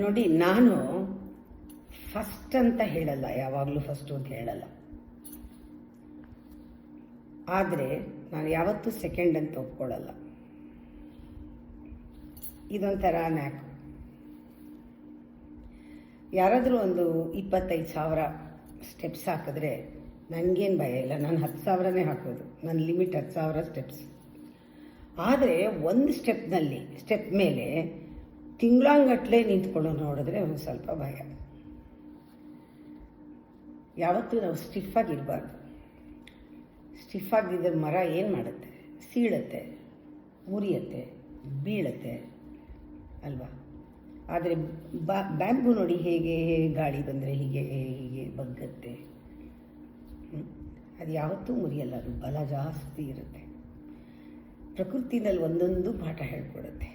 ನೋಡಿ, ನಾನು ಫಸ್ಟ್ ಅಂತ ಹೇಳಲ್ಲ, ಯಾವಾಗಲೂ ಫಸ್ಟು ಅಂತ ಹೇಳಲ್ಲ. ಆದರೆ ನಾನು ಯಾವತ್ತೂ ಸೆಕೆಂಡ್ ಅಂತ ಒಪ್ಕೊಳ್ಳಲ್ಲ. ಇದೊಂಥರ ನ್ಯಾಕು. ಯಾರಾದರೂ ಒಂದು 25,000 ಸ್ಟೆಪ್ಸ್ ಹಾಕಿದ್ರೆ ನನಗೇನು ಭಯ ಇಲ್ಲ, ನಾನು 10,000ನೇ ಹಾಕೋದು. ನನ್ನ ಲಿಮಿಟ್ 10,000 ಸ್ಟೆಪ್ಸ್. ಆದರೆ ಒಂದು ಸ್ಟೆಪ್ ಮೇಲೆ ತಿಂಗಳಾಂಗಟ್ಲೆ ನಿಂತ್ಕೊಂಡು ನೋಡಿದ್ರೆ ಒಂದು ಸ್ವಲ್ಪ ಭಯ. ಯಾವತ್ತೂ ನಾವು ಸ್ಟಿಫಾಗಿರಬಾರ್ದು. ಸ್ಟಿಫಾಗಿದ್ದರೆ ಮರ ಏನು ಮಾಡುತ್ತೆ? ಸೀಳುತ್ತೆ, ಮುರಿಯುತ್ತೆ, ಬೀಳುತ್ತೆ ಅಲ್ವಾ? ಆದರೆ ಬ್ಯಾಂಬು ನೋಡಿ, ಹೇಗೆ ಗಾಳಿ ಬಂದರೆ ಹೀಗೆ ಬಗ್ಗತ್ತೆ. ಅದು ಯಾವತ್ತೂ ಮುರಿಯಲ್ಲ, ಅದು ಬಲ ಜಾಸ್ತಿ ಇರುತ್ತೆ. ಪ್ರಕೃತಿನಲ್ಲಿ ಒಂದೊಂದು ಪಾಠ ಹೇಳ್ಕೊಡುತ್ತೆ.